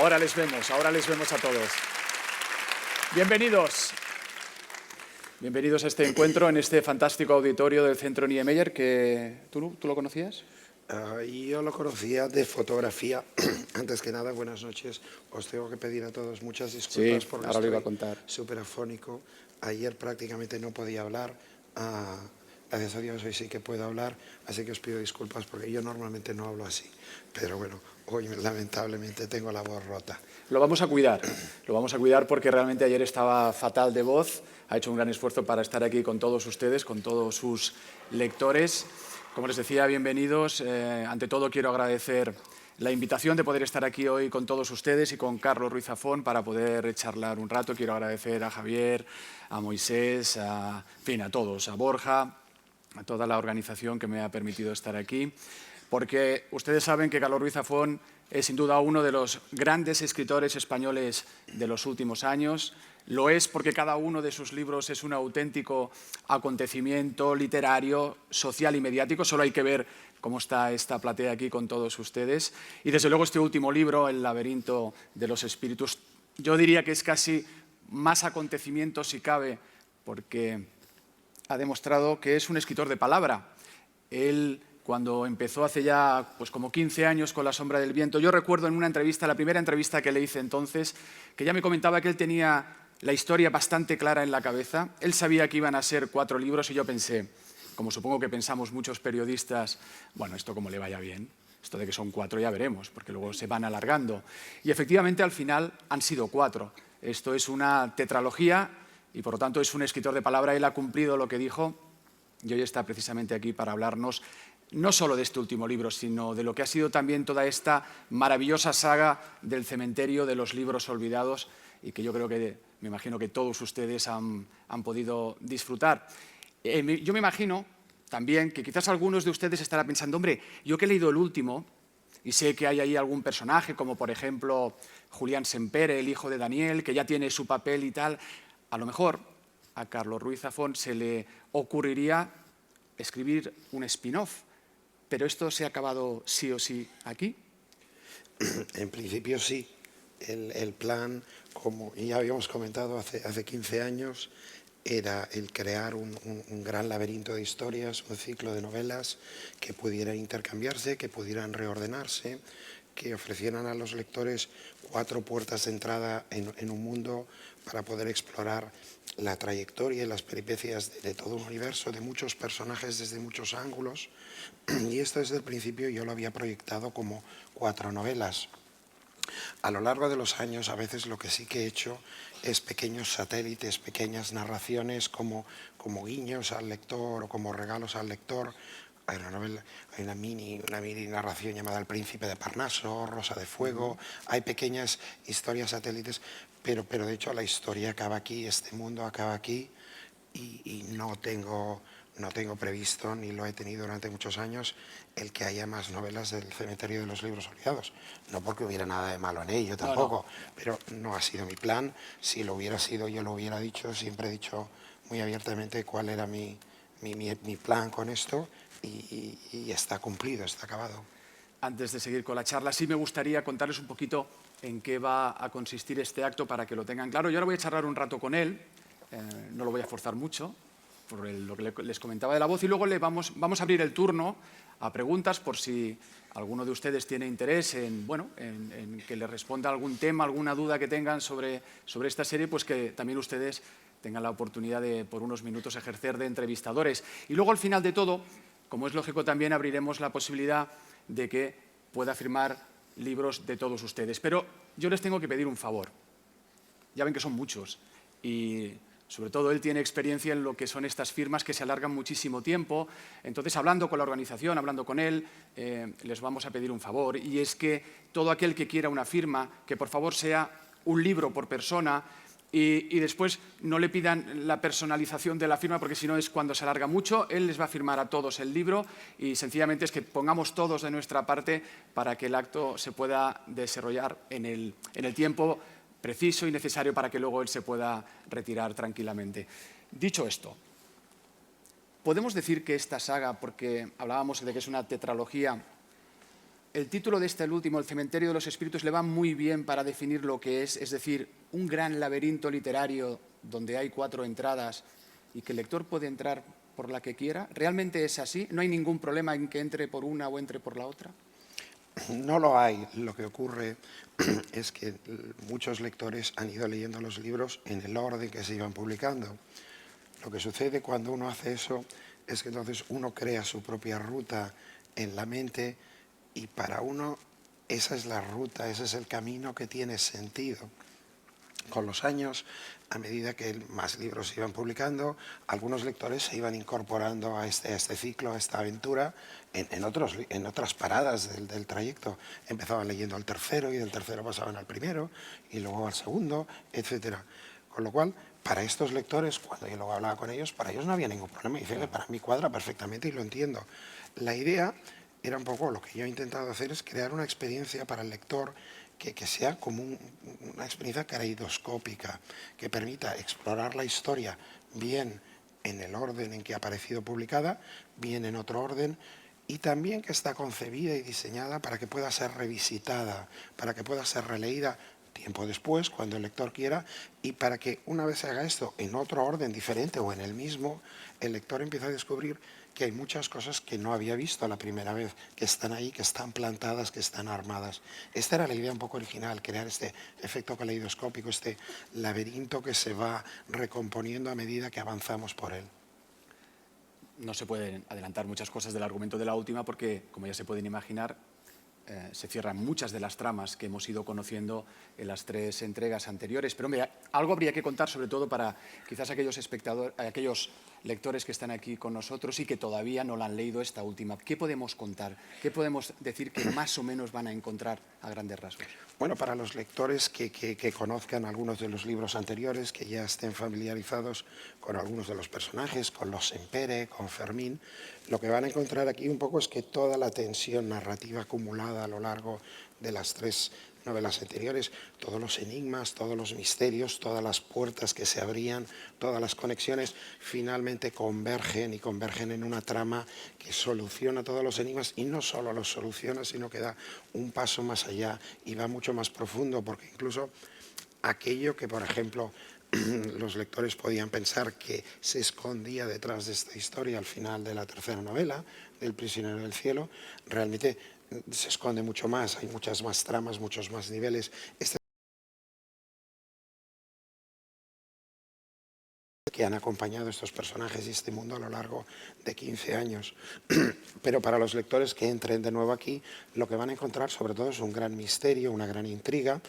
Ahora les vemos a todos. Bienvenidos. Bienvenidos a este encuentro en este fantástico auditorio del Centro Niemeyer, que ¿tú lo conocías? Yo lo conocía de fotografía. Antes que nada, buenas noches. Os tengo que pedir a todos muchas disculpas porque ahora lo iba a estoy contar. súper afónico. Ayer prácticamente no podía hablar. Gracias a Dios hoy sí que puedo hablar, así que os pido disculpas porque yo normalmente no hablo así. Pero bueno, hoy lamentablemente tengo la voz rota. Lo vamos a cuidar porque realmente ayer estaba fatal de voz. Ha hecho un gran esfuerzo para estar aquí con todos ustedes, con todos sus lectores. Como les decía, bienvenidos. Ante todo quiero agradecer la invitación de poder estar aquí hoy con todos ustedes y con Carlos Ruiz Zafón para poder charlar un rato. Quiero agradecer a Javier, a Moisés, a todos, a Borja, a toda la organización que me ha permitido estar aquí, porque ustedes saben que Carlos Ruiz Zafón es sin duda uno de los grandes escritores españoles de los últimos años. Lo es porque cada uno de sus libros es un auténtico acontecimiento literario, social y mediático. Solo hay que ver cómo está esta platea aquí con todos ustedes. Y desde luego este último libro, El laberinto de los espíritus, yo diría que es casi más acontecimiento si cabe, porque ha demostrado que es un escritor de palabra. Él, cuando empezó hace ya como 15 años con La sombra del viento, yo recuerdo en una entrevista, la primera entrevista que le hice entonces, que ya me comentaba que él tenía la historia bastante clara en la cabeza. Él sabía que iban a ser 4 libros y yo pensé, como supongo que pensamos muchos periodistas, bueno, esto como le vaya bien, esto de que son 4 ya veremos, porque luego se van alargando. Y efectivamente al final han sido 4. Esto es una tetralogía y por lo tanto es un escritor de palabra. Él ha cumplido lo que dijo y hoy está precisamente aquí para hablarnos no solo de este último libro, sino de lo que ha sido también toda esta maravillosa saga del cementerio de los libros olvidados y que yo creo que, me imagino que todos ustedes han podido disfrutar. Yo me imagino también que quizás algunos de ustedes estarán pensando, hombre, yo que he leído el último y sé que hay ahí algún personaje, como por ejemplo Julián Sempere, el hijo de Daniel, que ya tiene su papel y tal, a lo mejor a Carlos Ruiz Zafón se le ocurriría escribir un spin-off. ¿Pero esto se ha acabado sí o sí aquí? En principio sí. El plan, como ya habíamos comentado hace 15 años, era el crear un gran laberinto de historias, un ciclo de novelas que pudieran intercambiarse, que pudieran reordenarse, que ofrecieran a los lectores 4 puertas de entrada en un mundo para poder explorar la trayectoria y las peripecias de todo un universo, de muchos personajes desde muchos ángulos. Y esto desde el principio yo lo había proyectado como 4 novelas. A lo largo de los años, a veces lo que sí que he hecho es pequeños satélites, pequeñas narraciones como guiños al lector o como regalos al lector. Hay una mini narración llamada El príncipe de Parnaso, Rosa de Fuego. Hay pequeñas historias satélites, pero de hecho la historia acaba aquí, este mundo acaba aquí y no tengo previsto, ni lo he tenido durante muchos años, el que haya más novelas del cementerio de los libros olvidados. No porque hubiera nada de malo en ello tampoco, pero no ha sido mi plan. Si lo hubiera sido, yo lo hubiera dicho. Siempre he dicho muy abiertamente cuál era mi plan con esto y está cumplido, está acabado. Antes de seguir con la charla, sí me gustaría contarles un poquito en qué va a consistir este acto para que lo tengan claro. Yo ahora voy a charlar un rato con él, no lo voy a forzar mucho, por lo que les comentaba de la voz, y luego vamos a abrir el turno a preguntas por si alguno de ustedes tiene interés en que le responda algún tema, alguna duda que tengan sobre esta serie, pues que también ustedes tengan la oportunidad de, por unos minutos, ejercer de entrevistadores. Y luego, al final de todo, como es lógico, también abriremos la posibilidad de que pueda firmar libros de todos ustedes. Pero yo les tengo que pedir un favor. Ya ven que son muchos y sobre todo él tiene experiencia en lo que son estas firmas que se alargan muchísimo tiempo. Entonces, hablando con la organización, hablando con él, les vamos a pedir un favor, y es que todo aquel que quiera una firma, que por favor sea un libro por persona, y después no le pidan la personalización de la firma, porque si no es cuando se alarga mucho. Él les va a firmar a todos el libro y sencillamente es que pongamos todos de nuestra parte para que el acto se pueda desarrollar en el tiempo preciso y necesario para que luego él se pueda retirar tranquilamente. Dicho esto, podemos decir que esta saga, porque hablábamos de que es una tetralogía, el título de este, el último, El cementerio de los espíritus, le va muy bien para definir lo que es decir, un gran laberinto literario donde hay 4 entradas y que el lector puede entrar por la que quiera. ¿Realmente es así? ¿No hay ningún problema en que entre por una o entre por la otra? No lo hay. Lo que ocurre es que muchos lectores han ido leyendo los libros en el orden que se iban publicando. Lo que sucede cuando uno hace eso es que entonces uno crea su propia ruta en la mente y para uno esa es la ruta, ese es el camino que tiene sentido. Con los años, a medida que más libros se iban publicando, algunos lectores se iban incorporando a este ciclo, a esta aventura, en otras paradas del trayecto. Empezaban leyendo al tercero y del tercero pasaban al primero y luego al segundo, etcétera. Con lo cual, para estos lectores, cuando yo luego hablaba con ellos, para ellos no había ningún problema. Y dicen que para mí cuadra perfectamente y lo entiendo. La idea era un poco, lo que yo he intentado hacer es crear una experiencia para el lector que sea como una experiencia caleidoscópica, que permita explorar la historia bien en el orden en que ha aparecido publicada, bien en otro orden, y también que está concebida y diseñada para que pueda ser revisitada, para que pueda ser releída tiempo después, cuando el lector quiera, y para que una vez se haga esto en otro orden diferente o en el mismo, el lector empieza a descubrir que hay muchas cosas que no había visto la primera vez, que están ahí, que están plantadas, que están armadas. Esta era la idea un poco original, crear este efecto caleidoscópico, este laberinto que se va recomponiendo a medida que avanzamos por él. No se pueden adelantar muchas cosas del argumento de la última porque, como ya se pueden imaginar, se cierran muchas de las tramas que hemos ido conociendo en las 3 entregas anteriores. Pero hombre, algo habría que contar, sobre todo para quizás aquellos lectores que están aquí con nosotros y que todavía no la han leído esta última. ¿Qué podemos contar? ¿Qué podemos decir que más o menos van a encontrar a grandes rasgos? Bueno, para los lectores que conozcan algunos de los libros anteriores, que ya estén familiarizados con algunos de los personajes, con los Sempere, con Fermín, lo que van a encontrar aquí un poco es que toda la tensión narrativa acumulada a lo largo de las 3 novelas anteriores, todos los enigmas, todos los misterios, todas las puertas que se abrían, todas las conexiones, finalmente convergen y convergen en una trama que soluciona todos los enigmas y no solo los soluciona, sino que da un paso más allá y va mucho más profundo, porque incluso aquello que, por ejemplo, los lectores podían pensar que se escondía detrás de esta historia al final de la 3ª novela, del Prisionero del Cielo, realmente se esconde mucho más, hay muchas más tramas, muchos más niveles. Que han acompañado a estos personajes y este mundo a lo largo de 15 años. Pero para los lectores que entren de nuevo aquí, lo que van a encontrar sobre todo es un gran misterio, una gran intriga,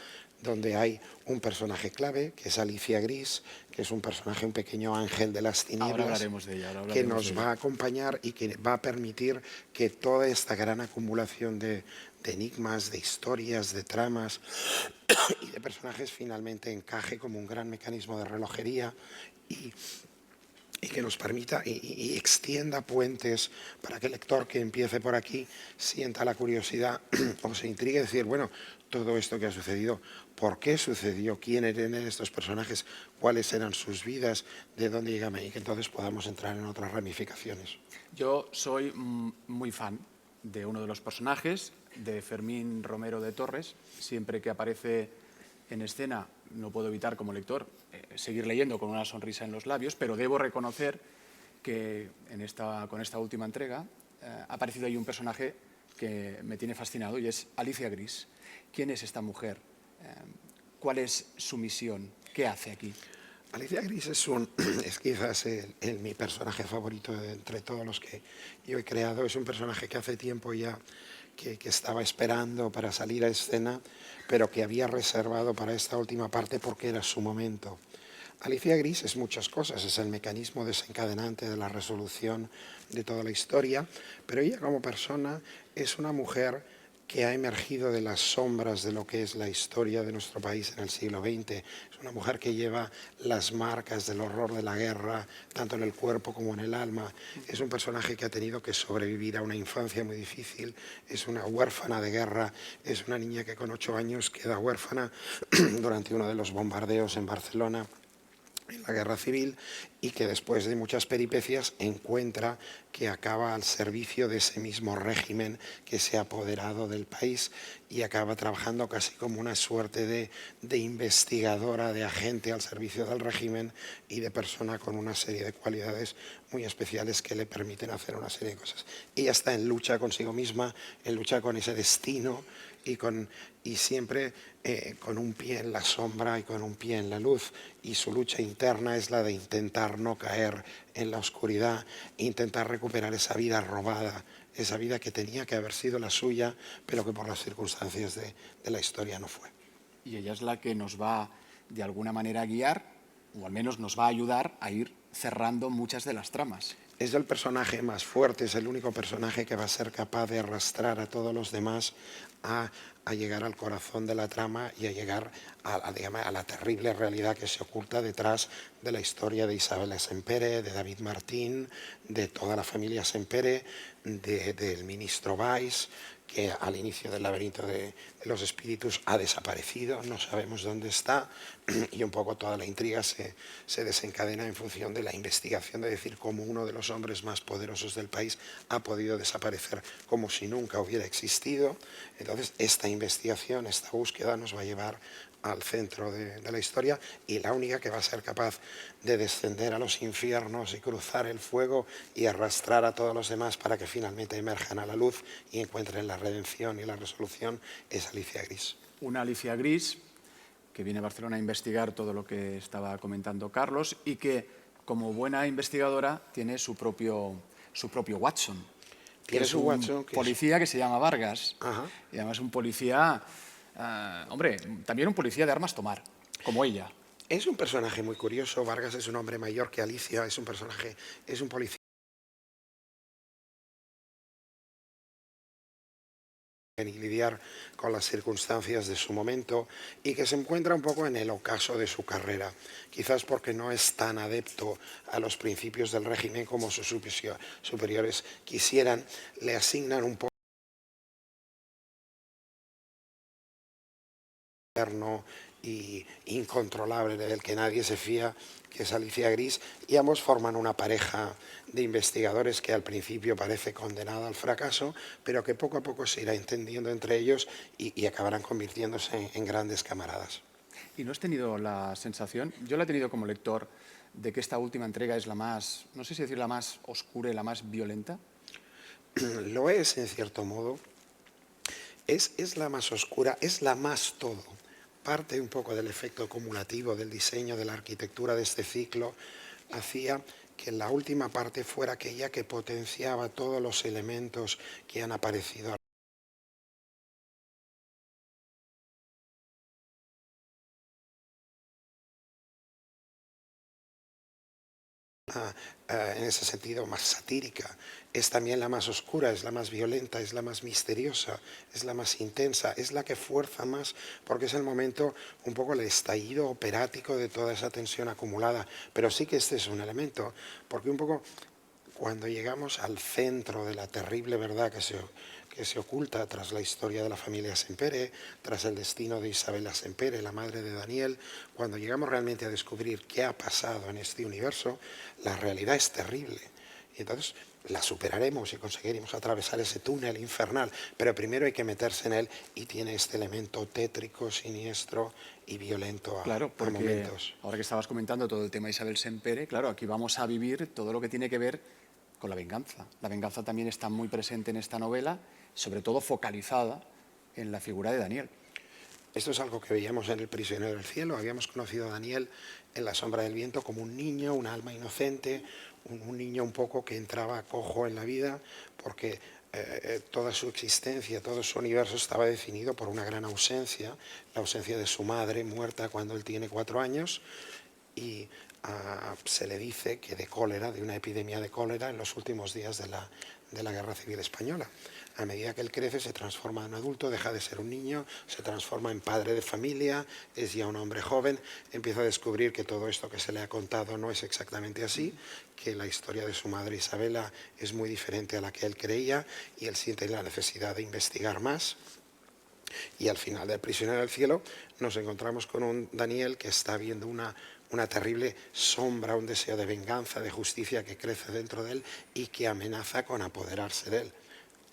donde hay un personaje clave, que es Alicia Gris, que es un personaje, un pequeño ángel de las tinieblas. Ahora hablaremos de ella. Que nos va a acompañar y que va a permitir que toda esta gran acumulación de enigmas, de historias, de tramas y de personajes finalmente encaje como un gran mecanismo de relojería y que nos permita y extienda puentes para que el lector que empiece por aquí sienta la curiosidad o se intrigue y decir, bueno, todo esto que ha sucedido, ¿por qué sucedió? ¿Quién eran estos personajes? ¿Cuáles eran sus vidas? ¿De dónde llegaban? Y que entonces podamos entrar en otras ramificaciones. Yo soy muy fan de uno de los personajes, de Fermín Romero de Torres. Siempre que aparece en escena no puedo evitar como lector seguir leyendo con una sonrisa en los labios, pero debo reconocer que con esta última entrega ha aparecido ahí un personaje que me tiene fascinado y es Alicia Gris. ¿Quién es esta mujer? ¿Cuál es su misión? ¿Qué hace aquí? Alicia Gris es quizás mi personaje favorito de entre todos los que yo he creado. Es un personaje que hace tiempo ya que estaba esperando para salir a escena, pero que había reservado para esta última parte porque era su momento. Alicia Gris es muchas cosas, es el mecanismo desencadenante de la resolución de toda la historia, pero ella como persona es una mujer que ha emergido de las sombras de lo que es la historia de nuestro país en el siglo XX. Es una mujer que lleva las marcas del horror de la guerra, tanto en el cuerpo como en el alma. Es un personaje que ha tenido que sobrevivir a una infancia muy difícil, es una huérfana de guerra, es una niña que con 8 años queda huérfana durante uno de los bombardeos en Barcelona. en la guerra civil y que después de muchas peripecias encuentra que acaba al servicio de ese mismo régimen que se ha apoderado del país y acaba trabajando casi como una suerte de investigadora, de agente al servicio del régimen y de persona con una serie de cualidades muy especiales que le permiten hacer una serie de cosas. Ella está en lucha consigo misma, en lucha con ese destino y siempre con un pie en la sombra y con un pie en la luz, y su lucha interna es la de intentar no caer en la oscuridad, intentar recuperar esa vida robada, esa vida que tenía que haber sido la suya, pero que por las circunstancias de la historia no fue. Y ella es la que nos va de alguna manera a guiar, o al menos nos va a ayudar a ir cerrando muchas de las tramas. Es el personaje más fuerte, es el único personaje que va a ser capaz de arrastrar a todos los demás a llegar al corazón de la trama y a llegar a la terrible realidad que se oculta detrás de la historia de Isabel Sempere, de David Martín, de toda la familia Sempere, del ministro Valls, que al inicio del laberinto de los espíritus ha desaparecido, no sabemos dónde está, y un poco toda la intriga se desencadena en función de la investigación de decir cómo uno de los hombres más poderosos del país ha podido desaparecer como si nunca hubiera existido. Entonces esta investigación, esta búsqueda nos va a llevar al centro de la historia, y la única que va a ser capaz de descender a los infiernos y cruzar el fuego y arrastrar a todos los demás para que finalmente emerjan a la luz y encuentren la redención y la resolución es Alicia Gris. Una Alicia Gris que viene a Barcelona a investigar todo lo que estaba comentando Carlos y que, como buena investigadora, tiene su propio Watson. Tiene su Watson, que policía que se llama Vargas. Ajá. Y además un policía, hombre, también un policía de armas tomar, como ella. Es un personaje muy curioso. Vargas es un hombre mayor que Alicia, es un personaje, es un policía y lidiar con las circunstancias de su momento y que se encuentra un poco en el ocaso de su carrera, quizás porque no es tan adepto a los principios del régimen como sus superiores quisieran, le asignan un poco y incontrolable del que nadie se fía, que es Alicia Gris, y ambos forman una pareja de investigadores que al principio parece condenada al fracaso, pero que poco a poco se irá entendiendo entre ellos y acabarán convirtiéndose en grandes camaradas. ¿Y no has tenido la sensación, yo la he tenido como lector, de que esta última entrega es la más, no sé si decir la más oscura y la más violenta? Lo es, en cierto modo. Es la más oscura, es la más todo. Parte un poco del efecto acumulativo del diseño, de la arquitectura de este ciclo, hacía que la última parte fuera aquella que potenciaba todos los elementos que han aparecido en ese sentido más satírica. Es también la más oscura, es la más violenta, es la más misteriosa, es la más intensa, es la que fuerza más, porque es el momento, un poco el estallido operático de toda esa tensión acumulada. Pero sí que este es un elemento, porque un poco cuando llegamos al centro de la terrible verdad que se oculta tras la historia de la familia Sempere, tras el destino de Isabela Sempere, la madre de Daniel, cuando llegamos realmente a descubrir qué ha pasado en este universo, la realidad es terrible. Y entonces la superaremos y conseguiremos atravesar ese túnel infernal, pero primero hay que meterse en él, y tiene este elemento tétrico, siniestro y violento a momentos. Ahora que estabas comentando todo el tema de Isabel Sempere, claro, aquí vamos a vivir todo lo que tiene que ver con la venganza. La venganza también está muy presente en esta novela, sobre todo focalizada en la figura de Daniel. Esto es algo que veíamos en El prisionero del cielo. Habíamos conocido a Daniel en La sombra del viento como un niño, un alma inocente, un niño un poco que entraba cojo en la vida porque toda su existencia, todo su universo estaba definido por una gran ausencia, la ausencia de su madre muerta cuando él tiene 4 años, y se le dice que de cólera, de una epidemia de cólera en los últimos días de la Guerra Civil Española. A medida que él crece se transforma en adulto, deja de ser un niño, se transforma en padre de familia, es ya un hombre joven, empieza a descubrir que todo esto que se le ha contado no es exactamente así, que la historia de su madre Isabela es muy diferente a la que él creía, y él siente la necesidad de investigar más. Y al final del Prisionero del Cielo nos encontramos con un Daniel que está viendo una terrible sombra, un deseo de venganza, de justicia que crece dentro de él y que amenaza con apoderarse de él.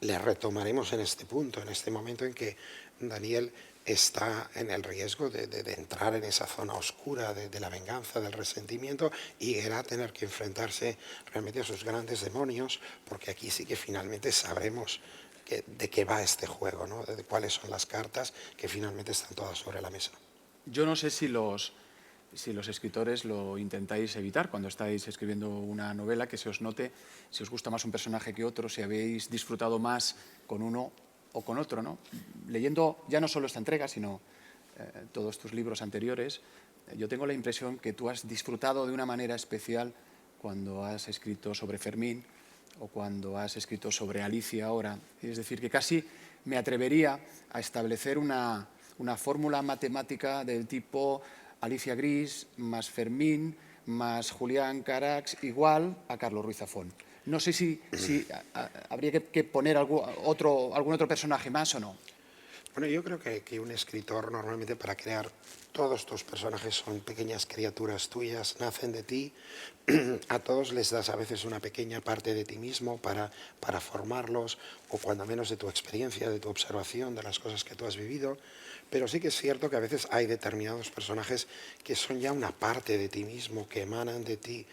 Le retomaremos en este punto, en este momento en que Daniel está en el riesgo de entrar en esa zona oscura de la venganza, del resentimiento, y era tener que enfrentarse realmente a sus grandes demonios, porque aquí sí que finalmente sabremos de qué va este juego, ¿no? De cuáles son las cartas que finalmente están todas sobre la mesa. Yo no sé si los escritores lo intentáis evitar cuando estáis escribiendo una novela, que se os note si os gusta más un personaje que otro, si habéis disfrutado más con uno o con otro, ¿no? Leyendo ya no solo esta entrega, sino todos tus libros anteriores, yo tengo la impresión que tú has disfrutado de una manera especial cuando has escrito sobre Fermín o cuando has escrito sobre Alicia ahora. Es decir, que casi me atrevería a establecer una fórmula matemática del tipo Alicia Gris más Fermín más Julián Carax igual a Carlos Ruiz Zafón. No sé si habría que poner algún otro personaje más o no. Bueno, yo creo que un escritor normalmente para crear todos tus personajes son pequeñas criaturas tuyas, nacen de ti, a todos les das a veces una pequeña parte de ti mismo para formarlos, o cuando menos de tu experiencia, de tu observación, de las cosas que tú has vivido, pero sí que es cierto que a veces hay determinados personajes que son ya una parte de ti mismo, que emanan de ti,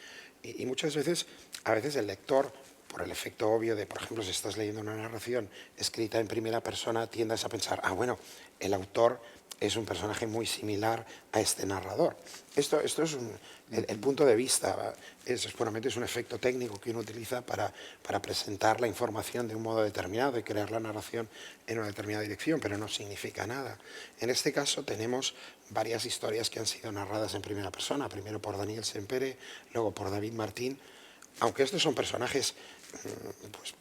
y muchas veces, a veces el lector, por el efecto obvio de, por ejemplo, si estás leyendo una narración escrita en primera persona, tiendes a pensar, ah, bueno, el autor es un personaje muy similar a este narrador. Esto es el punto de vista, puramente es un efecto técnico que uno utiliza para presentar la información de un modo determinado y crear la narración en una determinada dirección, pero no significa nada. En este caso tenemos varias historias que han sido narradas en primera persona, primero por Daniel Sempere, luego por David Martín, aunque estos son personajes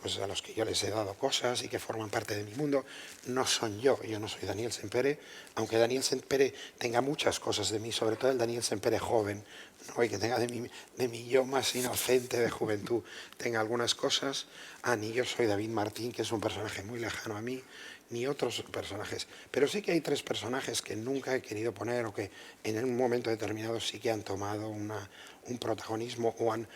pues a los que yo les he dado cosas y que forman parte de mi mundo, no son yo no soy Daniel Sempere, aunque Daniel Sempere tenga muchas cosas de mí, sobre todo el Daniel Sempere joven, ¿no? Y que tenga de mi yo más inocente de juventud, tenga algunas cosas, ni yo soy David Martín, que es un personaje muy lejano a mí, ni otros personajes, pero sí que hay tres personajes que nunca he querido poner o que en un momento determinado sí que han tomado un protagonismo o han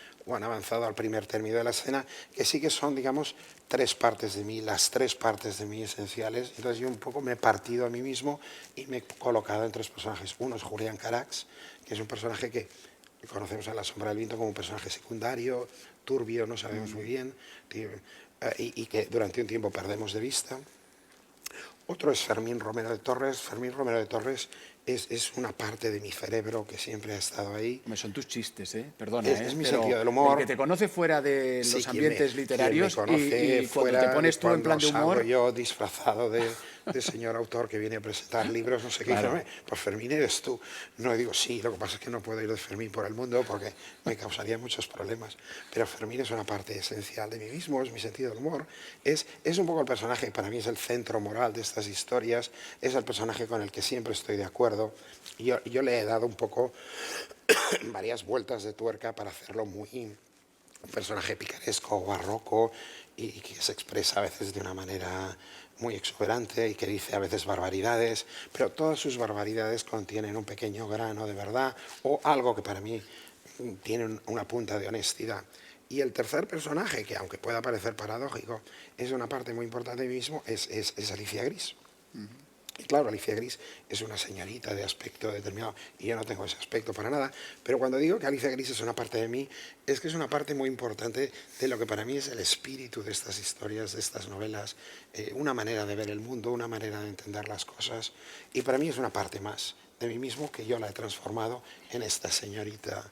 avanzado al primer término de la escena, que sí que son, digamos, tres partes de mí, las tres partes de mí esenciales. Entonces yo un poco me he partido a mí mismo y me he colocado en tres personajes. Uno es Julián Carax, que es un personaje que conocemos en La sombra del viento como un personaje secundario, turbio, no sabemos muy bien, y que durante un tiempo perdemos de vista. Otro es Fermín Romero de Torres. Fermín Romero de Torres es una parte de mi cerebro que siempre ha estado ahí. Son tus chistes, perdona, Es mi pero sentido del humor. el que te conoce fuera de Sí, los ambientes literarios quien me conoce y cuando te fuera pones de tú en plan de cuando humor... salgo yo disfrazado de señor autor que viene a presentar libros, no sé qué, Claro. dice, pues Fermín eres tú. No, digo, sí, lo que pasa es que no puedo ir de Fermín por el mundo porque me causaría muchos problemas. Pero Fermín es una parte esencial de mí mismo, es mi sentido del humor. Es un poco el personaje que para mí es el centro moral de estas historias, es el personaje con el que siempre estoy de acuerdo. Yo le he dado un poco varias vueltas de tuerca para hacerlo muy un personaje picaresco, barroco y que se expresa a veces de una manera muy exuberante y que dice a veces barbaridades, pero todas sus barbaridades contienen un pequeño grano de verdad o algo que para mí tiene una punta de honestidad. Y el tercer personaje, que aunque pueda parecer paradójico, es una parte muy importante de mí mismo, es Alicia Gris. Y claro, Alicia Gris es una señorita de aspecto determinado y yo no tengo ese aspecto para nada, pero cuando digo que Alicia Gris es una parte de mí, es que es una parte muy importante de lo que para mí es el espíritu de estas historias, de estas novelas, una manera de ver el mundo, una manera de entender las cosas, y para mí es una parte más de mí mismo que yo la he transformado en esta señorita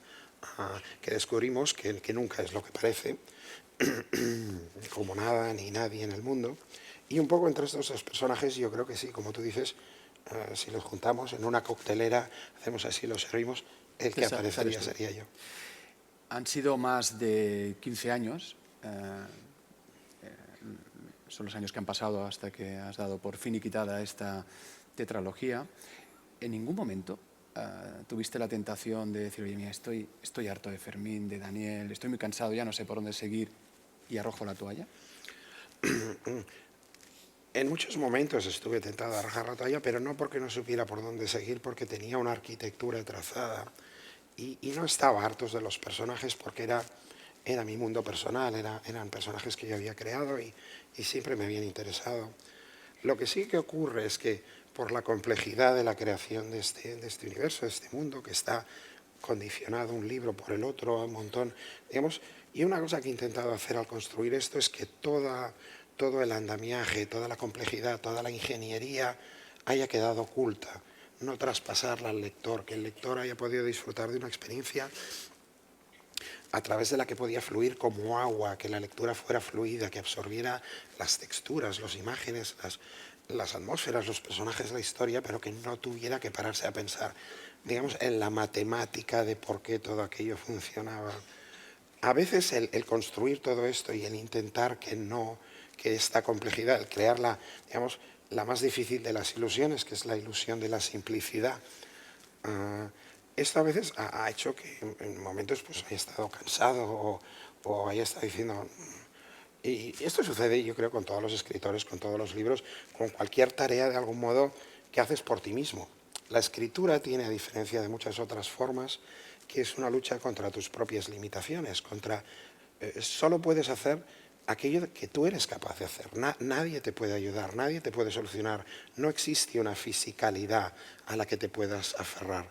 que descubrimos que nunca es lo que parece, como nada ni nadie en el mundo. Y un poco entre estos dos personajes yo creo que sí, como tú dices, si los juntamos en una coctelera, hacemos así, los servimos, el que aparecería sería yo. Han sido más de 15 años, son los años que han pasado hasta que has dado por finiquitada esta tetralogía. ¿En ningún momento tuviste la tentación de decir, oye, mira, estoy harto de Fermín, de Daniel, estoy muy cansado, ya no sé por dónde seguir y arrojo la toalla? En muchos momentos estuve tentado a rajar la toalla, pero no porque no supiera por dónde seguir, porque tenía una arquitectura trazada y no estaba hartos de los personajes porque era mi mundo personal, eran personajes que yo había creado y siempre me habían interesado. Lo que sí que ocurre es que por la complejidad de la creación de este universo, de este mundo, que está condicionado un libro por el otro, un montón, digamos, y una cosa que he intentado hacer al construir esto es que todo el andamiaje, toda la complejidad, toda la ingeniería haya quedado oculta, no traspasarla al lector, que el lector haya podido disfrutar de una experiencia a través de la que podía fluir como agua, que la lectura fuera fluida, que absorbiera las texturas, las imágenes, las atmósferas, los personajes de la historia, pero que no tuviera que pararse a pensar, digamos, en la matemática de por qué todo aquello funcionaba. A veces el construir todo esto y el intentar que esta complejidad, el crearla, digamos, la más difícil de las ilusiones, que es la ilusión de la simplicidad, esto a veces ha hecho que en momentos pues haya estado cansado o haya estado diciendo... Y esto sucede, yo creo, con todos los escritores, con todos los libros, con cualquier tarea de algún modo que haces por ti mismo. La escritura tiene, a diferencia de muchas otras formas, que es una lucha contra tus propias limitaciones, solo puedes hacer aquello que tú eres capaz de hacer. Nadie te puede ayudar, nadie te puede solucionar. No existe una fisicalidad a la que te puedas aferrar.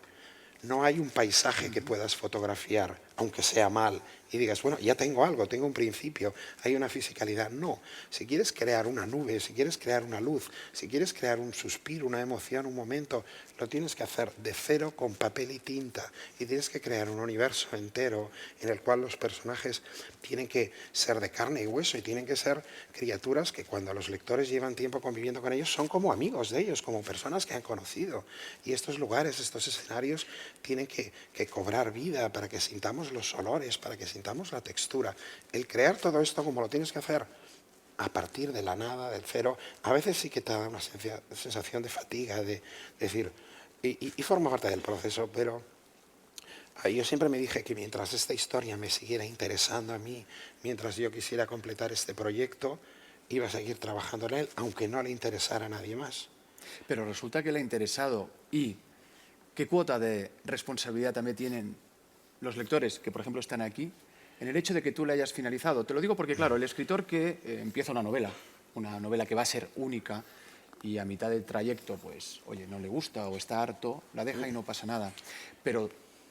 No hay un paisaje que puedas fotografiar, aunque sea mal, y digas, bueno, ya tengo algo, tengo un principio, hay una fisicalidad. No, si quieres crear una nube, si quieres crear una luz, si quieres crear un suspiro, una emoción, un momento, lo tienes que hacer de cero con papel y tinta, y tienes que crear un universo entero en el cual los personajes tienen que ser de carne y hueso y tienen que ser criaturas que cuando los lectores llevan tiempo conviviendo con ellos son como amigos de ellos, como personas que han conocido. Y estos lugares, estos escenarios tienen que cobrar vida para que sintamos los olores, para que sintamos la textura. El crear todo esto como lo tienes que hacer a partir de la nada, del cero, a veces sí que te da una sensación de fatiga, de decir, y forma parte del proceso, pero yo siempre me dije que mientras esta historia me siguiera interesando a mí, mientras yo quisiera completar este proyecto, iba a seguir trabajando en él, aunque no le interesara a nadie más. Pero resulta que le ha interesado. ¿Y qué cuota de responsabilidad también tienen los lectores que, por ejemplo, están aquí en el hecho de que tú le hayas finalizado? Te lo digo porque, claro, el escritor que empieza una novela que va a ser única y a mitad del trayecto, pues, oye, no le gusta o está harto, la deja y no pasa nada. Pero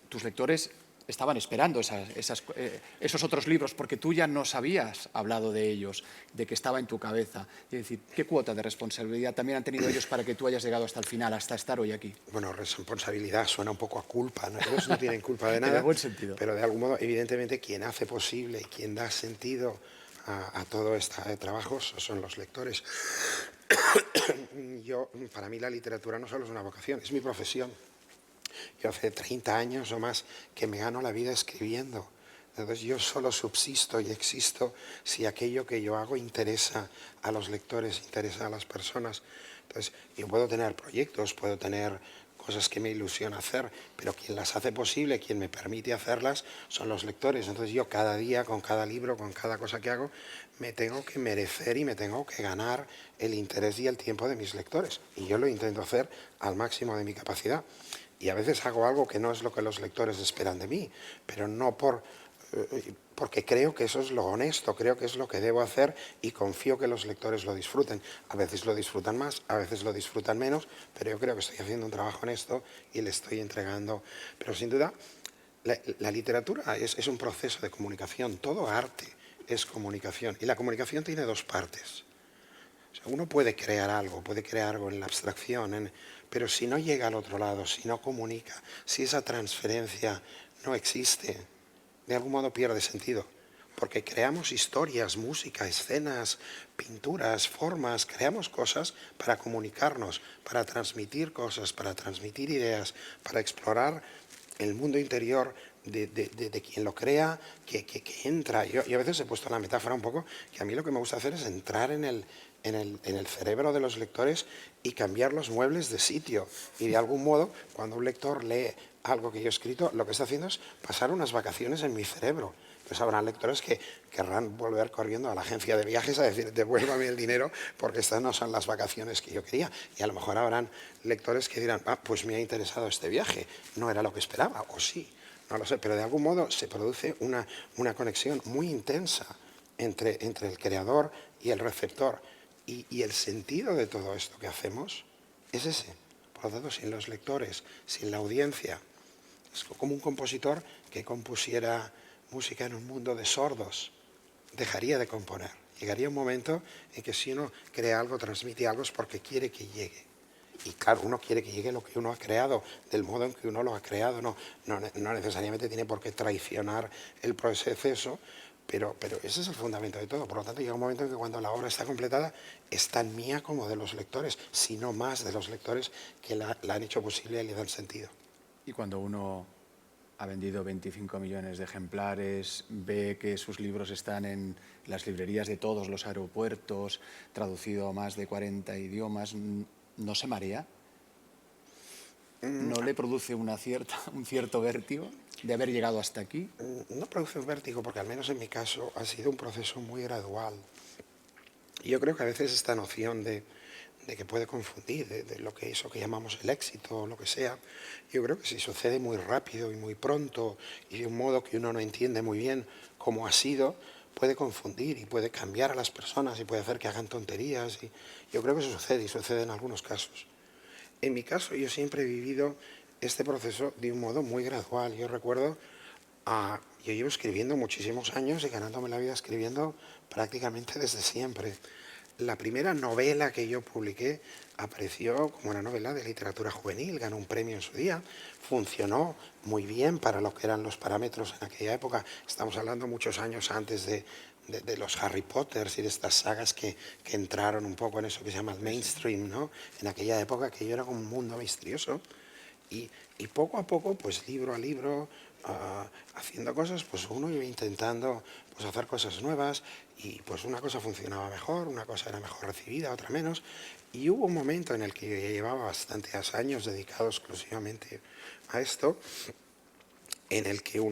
tus lectores estaban esperando esos otros libros porque tú ya nos habías hablado de ellos, de que estaba en tu cabeza. Es decir, ¿qué cuota de responsabilidad también han tenido ellos para que tú hayas llegado hasta el final, hasta estar hoy aquí? Bueno, responsabilidad suena un poco a culpa, ¿no? Ellos no tienen culpa de En nada, el buen sentido. pero de algún modo, evidentemente, quien hace posible y quien da sentido a todo este trabajo son los lectores. Para mí la literatura no solo es una vocación, es mi profesión. Yo hace 30 años o más que me gano la vida escribiendo. Entonces yo solo subsisto y existo si aquello que yo hago interesa a los lectores, interesa a las personas. Entonces yo puedo tener proyectos, puedo tener cosas que me ilusiona hacer, pero quien las hace posible, quien me permite hacerlas, son los lectores. Entonces yo cada día, con cada libro, con cada cosa que hago, me tengo que merecer y me tengo que ganar el interés y el tiempo de mis lectores. Y yo lo intento hacer al máximo de mi capacidad. Y a veces hago algo que no es lo que los lectores esperan de mí, pero no porque creo que eso es lo honesto, creo que es lo que debo hacer y confío que los lectores lo disfruten. A veces lo disfrutan más, a veces lo disfrutan menos, pero yo creo que estoy haciendo un trabajo honesto y le estoy entregando. Pero sin duda, la literatura es un proceso de comunicación, todo arte es comunicación. Y la comunicación tiene dos partes. O sea, uno puede crear algo en la abstracción, pero si no llega al otro lado, si no comunica, si esa transferencia no existe, de algún modo pierde sentido. Porque creamos historias, música, escenas, pinturas, formas, creamos cosas para comunicarnos, para transmitir cosas, para transmitir ideas, para explorar el mundo interior de quien lo crea, que entra. Yo a veces he puesto la metáfora un poco, que a mí lo que me gusta hacer es entrar en el cerebro de los lectores y cambiar los muebles de sitio. Y de algún modo, cuando un lector lee algo que yo he escrito, lo que está haciendo es pasar unas vacaciones en mi cerebro. pues habrán lectores que querrán volver corriendo a la agencia de viajes a decir, devuélvame el dinero porque estas no son las vacaciones que yo quería. Y a lo mejor habrán lectores que dirán, pues me ha interesado este viaje, no era lo que esperaba, o sí, no lo sé, pero de algún modo se produce una conexión muy intensa entre el creador y el receptor. Y el sentido de todo esto que hacemos es ese. Por lo tanto, sin los lectores, sin la audiencia, es como un compositor que compusiera música en un mundo de sordos, dejaría de componer. Llegaría un momento en que si uno crea algo, transmite algo, es porque quiere que llegue. Y claro, uno quiere que llegue lo que uno ha creado, del modo en que uno lo ha creado. No necesariamente tiene por qué traicionar el proceso, pero ese es el fundamento de todo. Por lo tanto, llega un momento en que cuando la obra está completada, es tan mía como de los lectores, si no más de los lectores que la han hecho posible y le dan sentido. Y cuando uno ha vendido 25 millones de ejemplares, ve que sus libros están en las librerías de todos los aeropuertos, traducido a más de 40 idiomas, ¿no se marea? ¿No le produce un cierto vértigo de haber llegado hasta aquí? No produce un vértigo porque al menos en mi caso ha sido un proceso muy gradual. Y yo creo que a veces esta noción de que puede confundir, de lo que eso que llamamos el éxito o lo que sea, yo creo que si sucede muy rápido y muy pronto y de un modo que uno no entiende muy bien cómo ha sido, puede confundir y puede cambiar a las personas y puede hacer que hagan tonterías. Y yo creo que eso sucede y sucede en algunos casos. En mi caso yo siempre he vivido este proceso de un modo muy gradual. Yo recuerdo, yo llevo escribiendo muchísimos años y ganándome la vida escribiendo prácticamente desde siempre. La primera novela que yo publiqué apareció como una novela de literatura juvenil, ganó un premio en su día, funcionó muy bien para lo que eran los parámetros en aquella época. Estamos hablando muchos años antes de los Harry Potters y de estas sagas que entraron un poco en eso que se llama el mainstream, ¿no? En aquella época aquello era como un mundo misterioso. Y poco a poco, pues libro a libro, haciendo cosas, pues uno iba intentando pues, hacer cosas nuevas y pues una cosa funcionaba mejor, una cosa era mejor recibida, otra menos. Y hubo un momento en el que yo ya llevaba bastantes años dedicado exclusivamente a esto, en el que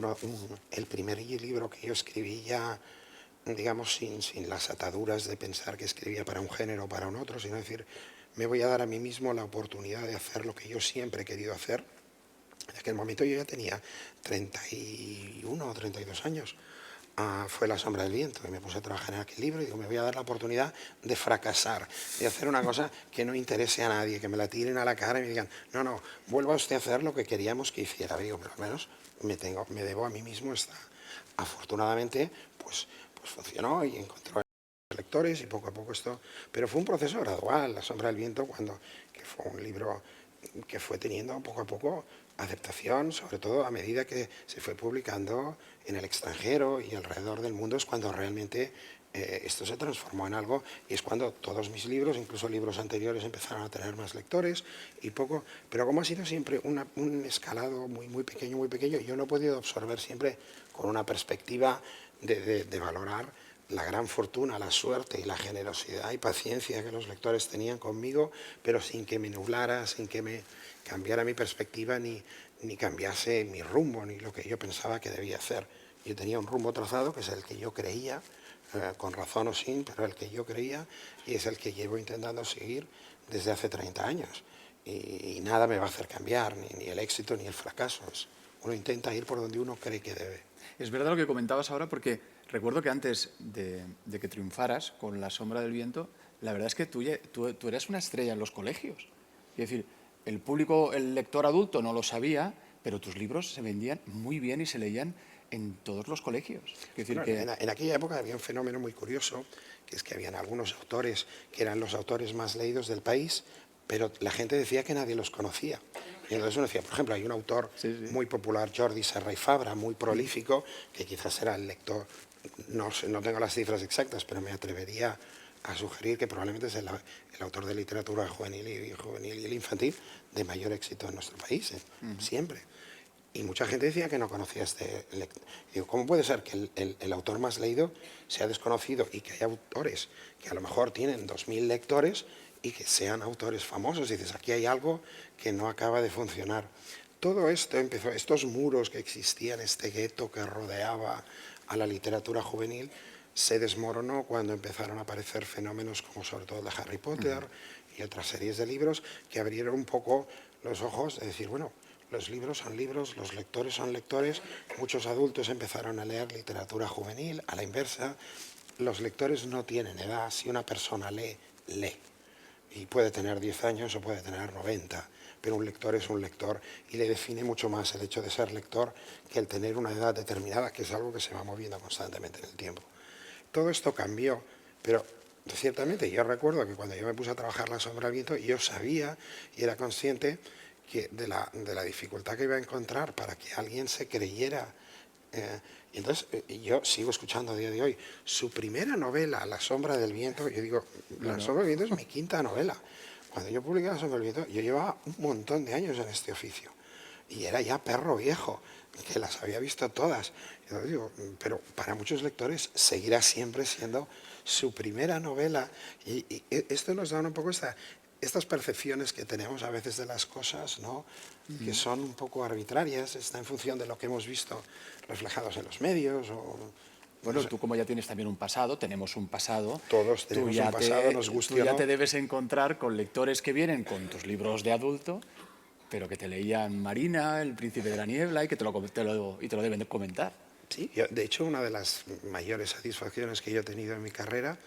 el primer libro que yo escribí ya, digamos, sin las ataduras de pensar que escribía para un género o para un otro, sino decir, me voy a dar a mí mismo la oportunidad de hacer lo que yo siempre he querido hacer. En aquel momento yo ya tenía 31 o 32 años. Fue La sombra del viento y me puse a trabajar en aquel libro y digo, me voy a dar la oportunidad de fracasar, de hacer una cosa que no interese a nadie, que me la tiren a la cara y me digan, no, vuelva usted a hacer lo que queríamos que hiciera. Digo, pero al menos me debo a mí mismo esta. Afortunadamente, pues funcionó y encontró lectores y poco a poco esto, pero fue un proceso gradual. La sombra del viento, que fue un libro que fue teniendo poco a poco aceptación, sobre todo a medida que se fue publicando en el extranjero y alrededor del mundo, es cuando realmente esto se transformó en algo y es cuando todos mis libros, incluso libros anteriores, empezaron a tener más lectores y poco, pero como ha sido siempre un escalado muy pequeño, yo no he podido absorber siempre con una perspectiva de valorar la gran fortuna, la suerte y la generosidad y paciencia que los lectores tenían conmigo, pero sin que me nublara, sin que me cambiara mi perspectiva ni cambiase mi rumbo, ni lo que yo pensaba que debía hacer. Yo tenía un rumbo trazado, que es el que yo creía, con razón o sin, pero el que yo creía, y es el que llevo intentando seguir desde hace 30 años. Y nada me va a hacer cambiar, ni el éxito ni el fracaso. Uno intenta ir por donde uno cree que debe. Es verdad lo que comentabas ahora, porque recuerdo que antes de que triunfaras con La sombra del viento, la verdad es que tú eras una estrella en los colegios. Es decir, el público, el lector adulto no lo sabía, pero tus libros se vendían muy bien y se leían en todos los colegios. Es decir, en aquella época había un fenómeno muy curioso, que es que habían algunos autores que eran los autores más leídos del país, pero la gente decía que nadie los conocía. Y entonces uno decía, por ejemplo, hay un autor muy popular, Jordi Serra y Fabra, muy prolífico, que quizás era el lector, no tengo las cifras exactas, pero me atrevería a sugerir que probablemente es el autor de literatura juvenil y el infantil de mayor éxito en nuestro país, siempre. Y mucha gente decía que no conocía este lector. Digo, ¿cómo puede ser que el autor más leído sea desconocido y que haya autores que a lo mejor tienen 2000 lectores y que sean autores famosos? Y dices, aquí hay algo que no acaba de funcionar. todo esto empezó, estos muros que existían, este gueto que rodeaba a la literatura juvenil, se desmoronó cuando empezaron a aparecer fenómenos como sobre todo el de Harry Potter y otras series de libros que abrieron un poco los ojos de decir, bueno, los libros son libros, los lectores son lectores, muchos adultos empezaron a leer literatura juvenil, a la inversa, los lectores no tienen edad, si una persona lee, lee. Y puede tener 10 años o puede tener 90, pero un lector es un lector y le define mucho más el hecho de ser lector que el tener una edad determinada, que es algo que se va moviendo constantemente en el tiempo. Todo esto cambió, pero ciertamente yo recuerdo que cuando yo me puse a trabajar La sombra del viento, yo sabía y era consciente de la dificultad que iba a encontrar para que alguien se creyera. Y entonces yo sigo escuchando a día de hoy su primera novela, La sombra del viento. Yo digo, La sombra del viento es mi quinta novela. Cuando yo publiqué La sombra del viento, yo llevaba un montón de años en este oficio y era ya perro viejo, que las había visto todas. Yo digo, pero para muchos lectores seguirá siempre siendo su primera novela. Y esto nos da un poco estas percepciones que tenemos a veces de las cosas, ¿no? Que son un poco arbitrarias, está en función de lo que hemos visto reflejados en los medios. Bueno, tú como ya tienes también un pasado, tenemos un pasado. Todos tenemos un pasado, nos guste Tú o ya no. te debes encontrar con lectores que vienen con tus libros de adulto, pero que te leían Marina, El príncipe de la niebla, y que te lo deben de comentar. Sí, de hecho, una de las mayores satisfacciones que yo he tenido en mi carrera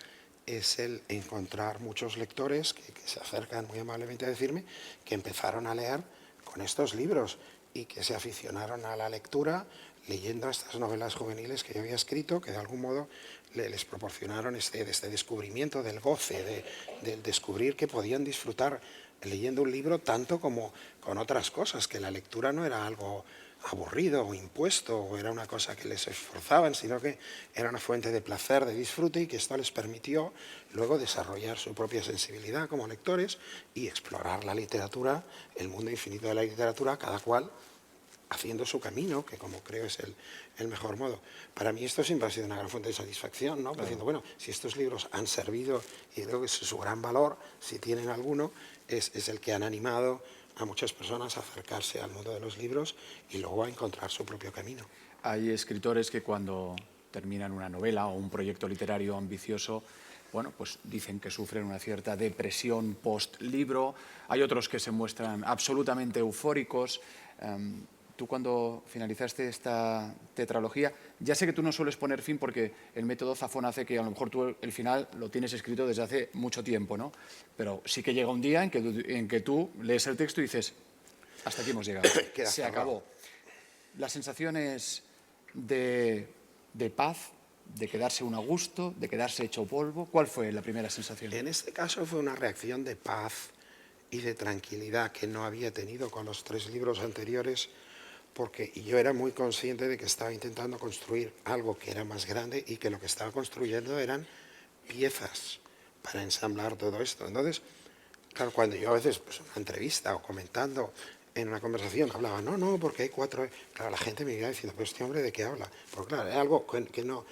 es el encontrar muchos lectores que se acercan muy amablemente a decirme que empezaron a leer con estos libros y que se aficionaron a la lectura leyendo estas novelas juveniles que yo había escrito, que de algún modo les proporcionaron este descubrimiento del goce, del descubrir que podían disfrutar leyendo un libro tanto como con otras cosas, que la lectura no era algo aburrido o impuesto o era una cosa que les esforzaban, sino que era una fuente de placer, de disfrute, y que esto les permitió luego desarrollar su propia sensibilidad como lectores y explorar la literatura, el mundo infinito de la literatura, cada cual haciendo su camino, que como creo es el mejor modo. Para mí esto siempre ha sido una gran fuente de satisfacción, ¿no? Claro. Diciendo, bueno, si estos libros han servido, y creo que es su gran valor, si tienen alguno, es el que han animado a muchas personas a acercarse al mundo de los libros y luego a encontrar su propio camino. Hay escritores que cuando terminan una novela o un proyecto literario ambicioso, bueno, pues dicen que sufren una cierta depresión post-libro. Hay otros que se muestran absolutamente eufóricos. Tú cuando finalizaste esta tetralogía, ya sé que tú no sueles poner fin porque el método Zafón hace que a lo mejor tú el final lo tienes escrito desde hace mucho tiempo, ¿no? Pero sí que llega un día en que tú lees el texto y dices, hasta aquí hemos llegado, se acabó. Las sensaciones de paz, de quedarse uno a gusto, de quedarse hecho polvo, ¿cuál fue la primera sensación? En este caso fue una reacción de paz y de tranquilidad que no había tenido con los 3 libros anteriores, porque yo era muy consciente de que estaba intentando construir algo que era más grande y que lo que estaba construyendo eran piezas para ensamblar todo esto. Entonces, claro, cuando yo a veces, pues en una entrevista o comentando en una conversación, hablaba, no, porque hay 4... Claro, la gente me iba diciendo, pero este hombre, ¿de qué habla? Porque claro, era algo que no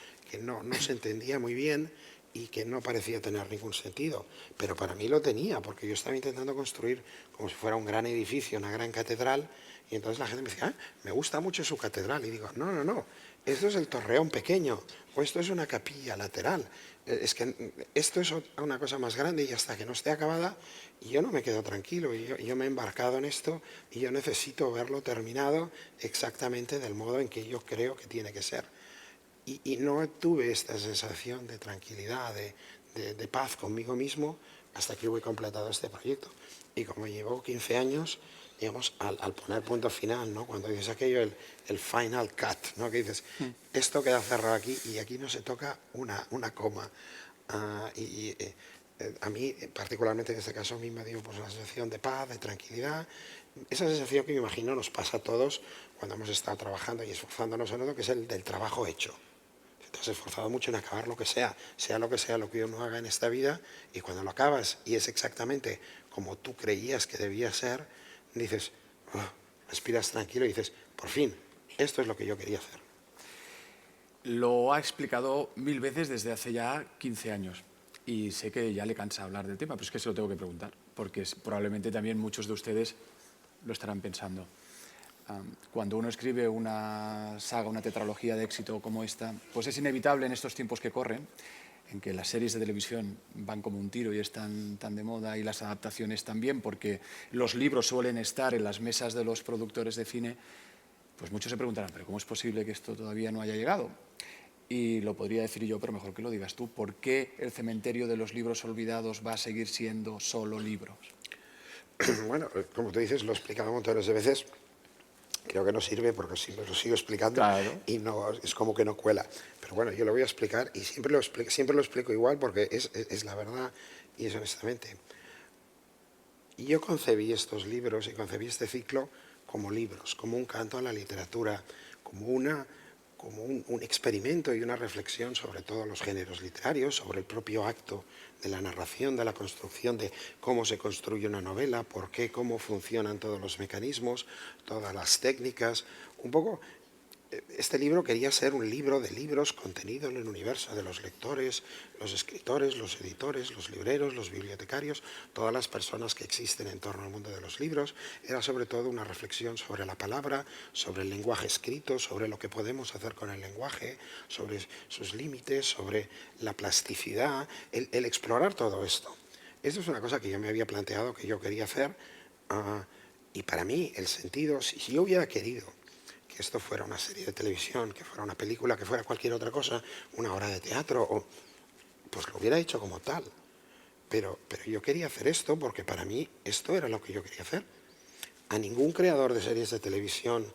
se entendía muy bien y que no parecía tener ningún sentido. Pero para mí lo tenía, porque yo estaba intentando construir como si fuera un gran edificio, una gran catedral. Y entonces la gente me decía, me gusta mucho su catedral. Y digo, no, esto es el torreón pequeño, o esto es una capilla lateral. Es que esto es una cosa más grande y hasta que no esté acabada, yo no me quedo tranquilo. Yo me he embarcado en esto y yo necesito verlo terminado exactamente del modo en que yo creo que tiene que ser. Y no tuve esta sensación de tranquilidad, de paz conmigo mismo hasta que hubo completado este proyecto. Y como llevo 15 años, digamos, al poner punto final, ¿no? Cuando dices aquello, el final cut, ¿no? Que dices, esto queda cerrado aquí y aquí no se toca una coma. A mí, particularmente en este caso, a mí me dio pues, una sensación de paz, de tranquilidad. Esa sensación que me imagino nos pasa a todos cuando hemos estado trabajando y esforzándonos en algo, que es el del trabajo hecho. Te has esforzado mucho en acabar lo que sea lo que uno haga en esta vida, y cuando lo acabas y es exactamente como tú creías que debía ser, dices, respiras tranquilo y dices, por fin, esto es lo que yo quería hacer. Lo ha explicado 1000 veces desde hace ya 15 años y sé que ya le cansa hablar del tema, pero es que se lo tengo que preguntar, porque probablemente también muchos de ustedes lo estarán pensando. Cuando uno escribe una saga, una tetralogía de éxito como esta, pues es inevitable en estos tiempos que corren, en que las series de televisión van como un tiro y están tan de moda y las adaptaciones también, porque los libros suelen estar en las mesas de los productores de cine, pues muchos se preguntarán, ¿pero cómo es posible que esto todavía no haya llegado? Y lo podría decir yo, pero mejor que lo digas tú. ¿Por qué el cementerio de los libros olvidados va a seguir siendo solo libros? Bueno, como tú dices, lo he explicado montones de veces. Creo que no sirve porque siempre lo sigo explicando Claro. y no, es como que no cuela. Pero bueno, yo lo voy a explicar y siempre lo explico igual porque es la verdad y es honestamente. Yo concebí estos libros y concebí este ciclo como libros, como un canto a la literatura, como un experimento y una reflexión sobre todos los géneros literarios, sobre el propio acto de la narración, de la construcción, de cómo se construye una novela, por qué, cómo funcionan todos los mecanismos, todas las técnicas, un poco. Este libro quería ser un libro de libros contenido en el universo de los lectores, los escritores, los editores, los libreros, los bibliotecarios, todas las personas que existen en torno al mundo de los libros. Era sobre todo una reflexión sobre la palabra, sobre el lenguaje escrito, sobre lo que podemos hacer con el lenguaje, sobre sus límites, sobre la plasticidad, el explorar todo esto. Esto es una cosa que yo me había planteado que yo quería hacer y para mí el sentido, si yo hubiera querido que esto fuera una serie de televisión, que fuera una película, que fuera cualquier otra cosa, una obra de teatro, pues lo hubiera hecho como tal. Pero yo quería hacer esto porque para mí esto era lo que yo quería hacer. A ningún creador de series de televisión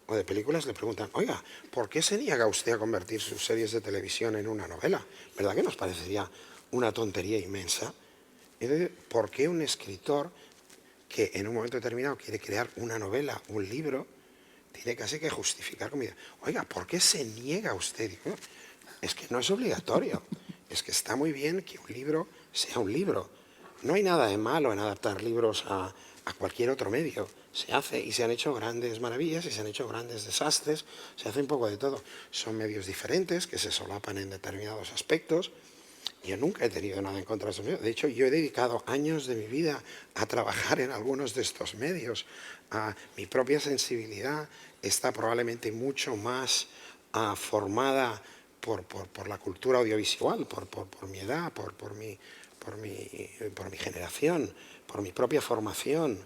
o de películas le preguntan, oiga, ¿por qué se niega usted a convertir sus series de televisión en una novela? ¿Verdad que nos parecería una tontería inmensa? Entonces, ¿por qué un escritor que en un momento determinado quiere crear una novela, un libro, tiene casi que justificar como, oiga, ¿por qué se niega usted? Digo, es que no es obligatorio, es que está muy bien que un libro sea un libro. No hay nada de malo en adaptar libros a cualquier otro medio. Se hace y se han hecho grandes maravillas y se han hecho grandes desastres, se hace un poco de todo. Son medios diferentes que se solapan en determinados aspectos. Yo nunca he tenido nada en contra de esos medios. De hecho, yo he dedicado años de mi vida a trabajar en algunos de estos medios. Mi propia sensibilidad está probablemente mucho más formada por la cultura audiovisual, por mi edad, por mi generación, por mi propia formación,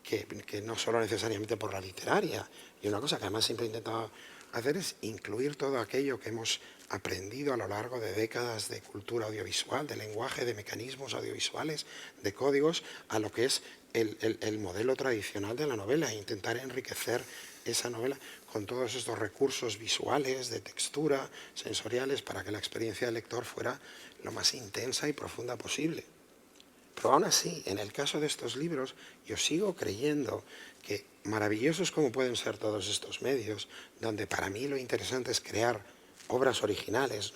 que no solo necesariamente por la literaria. Y una cosa que además siempre he intentado hacer es incluir todo aquello que hemos aprendido a lo largo de décadas de cultura audiovisual, de lenguaje, de mecanismos audiovisuales, de códigos, a lo que es el modelo tradicional de la novela e intentar enriquecer esa novela con todos estos recursos visuales, de textura, sensoriales, para que la experiencia del lector fuera lo más intensa y profunda posible. Pero aún así, en el caso de estos libros, yo sigo creyendo que maravillosos como pueden ser todos estos medios, donde para mí lo interesante es crear obras originales,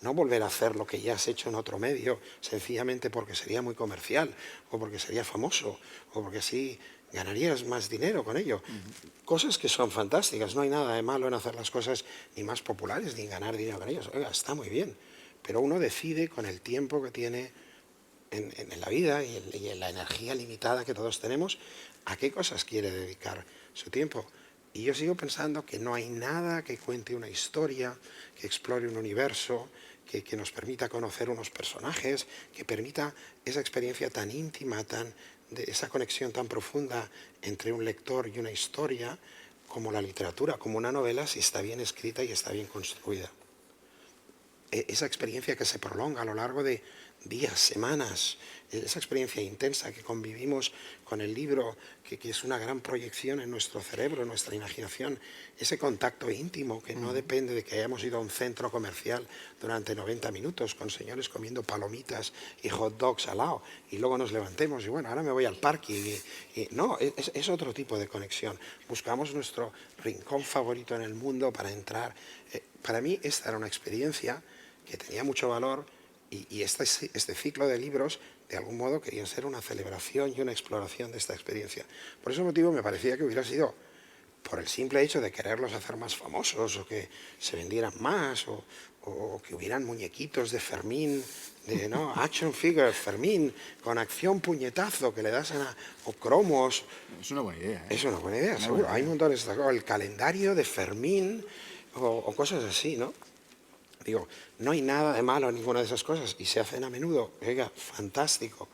no volver a hacer lo que ya has hecho en otro medio, sencillamente porque sería muy comercial, o porque sería famoso, o porque así ganarías más dinero con ello. Cosas que son fantásticas, no hay nada de malo en hacer las cosas ni más populares, ni ganar dinero con ellos. Oiga, está muy bien, pero uno decide con el tiempo que tiene en la vida y en la energía limitada que todos tenemos, a qué cosas quiere dedicar su tiempo. Y yo sigo pensando que no hay nada que cuente una historia, que explore un universo, que nos permita conocer unos personajes, que permita esa experiencia tan íntima, de esa conexión tan profunda entre un lector y una historia, como la literatura, como una novela, si está bien escrita y está bien construida. Esa experiencia que se prolonga a lo largo de días, semanas, esa experiencia intensa que convivimos con el libro, que es una gran proyección en nuestro cerebro, en nuestra imaginación, ese contacto íntimo que no depende de que hayamos ido a un centro comercial durante 90 minutos con señores comiendo palomitas y hot dogs al lado y luego nos levantemos y bueno, ahora me voy al parque. No, es otro tipo de conexión. Buscamos nuestro rincón favorito en el mundo para entrar. Para mí esta era una experiencia que tenía mucho valor y este ciclo de libros de algún modo querían ser una celebración y una exploración de esta experiencia. Por ese motivo me parecía que hubiera sido, por el simple hecho de quererlos hacer más famosos o que se vendieran más o que hubieran muñequitos de Fermín ¿no? Action figure, Fermín, con acción puñetazo que le das o cromos. Es una buena idea, ¿eh? Es una buena idea, Una seguro. buena Hay idea. montones de el calendario de Fermín o cosas así, ¿no? Digo, no hay nada de malo en ninguna de esas cosas y se hacen a menudo. Oiga, fantástico.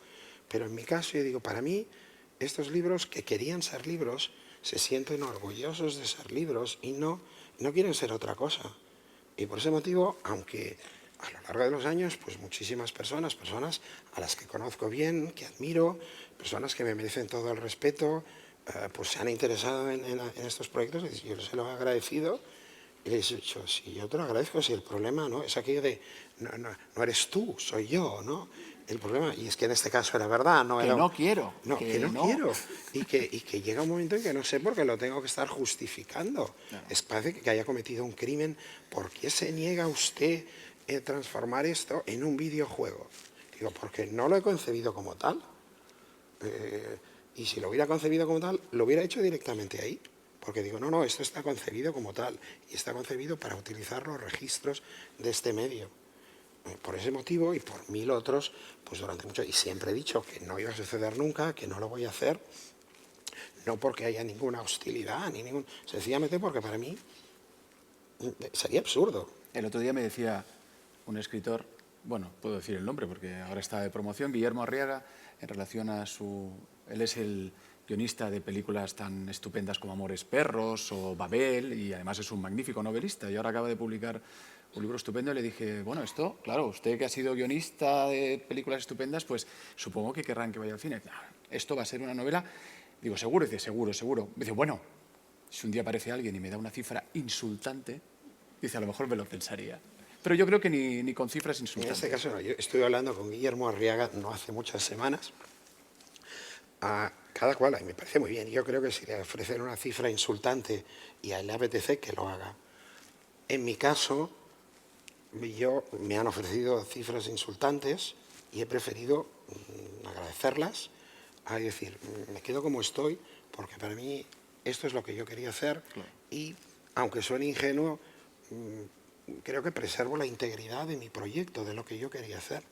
Pero en mi caso, yo digo, para mí, estos libros que querían ser libros se sienten orgullosos de ser libros y no quieren ser otra cosa. Y por ese motivo, aunque a lo largo de los años, pues muchísimas personas a las que conozco bien, que admiro, personas que me merecen todo el respeto, pues se han interesado en estos proyectos y yo les lo he agradecido. Y les he dicho, sí, yo te lo agradezco, si el problema no es aquello de, no eres tú, soy yo, ¿no? El problema, y es que en este caso era verdad, no Que era... no quiero. No, que no quiero. Y que llega un momento en que no sé por qué lo tengo que estar justificando. Claro. Es parece que haya cometido un crimen. ¿Por qué se niega usted a transformar esto en un videojuego? Digo, porque no lo he concebido como tal. Y si lo hubiera concebido como tal, lo hubiera hecho directamente ahí. Porque digo, no, esto está concebido como tal. Y está concebido para utilizar los registros de este medio. Por ese motivo y por mil otros, pues durante mucho... Y siempre he dicho que no iba a suceder nunca, que no lo voy a hacer. No porque haya ninguna hostilidad, sencillamente porque para mí sería absurdo. El otro día me decía un escritor, bueno, puedo decir el nombre porque ahora está de promoción, Guillermo Arriaga, en relación a su... Él es el guionista de películas tan estupendas como Amores Perros o Babel, y además es un magnífico novelista, y ahora acaba de publicar un libro estupendo, y le dije, bueno, esto, claro, usted que ha sido guionista de películas estupendas, pues supongo que querrán que vaya al cine. Esto va a ser una novela. Digo, ¿seguro? Dice, seguro. Dice, bueno, si un día aparece alguien y me da una cifra insultante, dice, a lo mejor me lo pensaría. Pero yo creo que ni con cifras En insultantes. este caso no, yo estuve hablando con Guillermo Arriaga no hace muchas semanas. A cada cual, y me parece muy bien. Yo creo que si le ofrecen una cifra insultante y a él le apetece, que lo haga. En mi caso, me han ofrecido cifras insultantes y he preferido agradecerlas a decir, me quedo como estoy, porque para mí esto es lo que yo quería hacer. Claro. Y aunque suene ingenuo, creo que preservo la integridad de mi proyecto, de lo que yo quería hacer.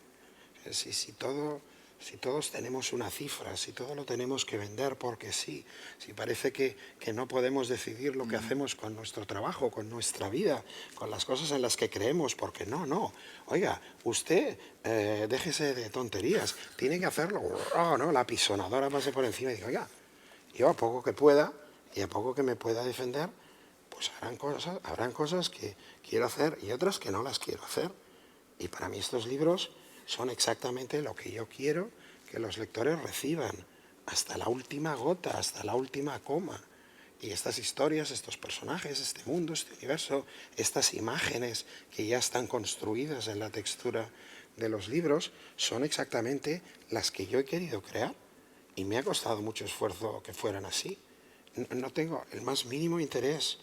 Si todos tenemos una cifra, si todo lo tenemos que vender porque sí, si parece que no podemos decidir lo que hacemos con nuestro trabajo, con nuestra vida, con las cosas en las que creemos, porque no. Oiga, usted déjese de tonterías, tiene que hacerlo. No, la pisonadora pase por encima y digo, oiga, yo a poco que pueda y a poco que me pueda defender, pues habrán cosas que quiero hacer y otras que no las quiero hacer. Y para mí estos libros son exactamente lo que yo quiero que los lectores reciban, hasta la última gota, hasta la última coma. Y estas historias, estos personajes, este mundo, este universo, estas imágenes que ya están construidas en la textura de los libros, son exactamente las que yo he querido crear. Y me ha costado mucho esfuerzo que fueran así. No tengo el más mínimo interés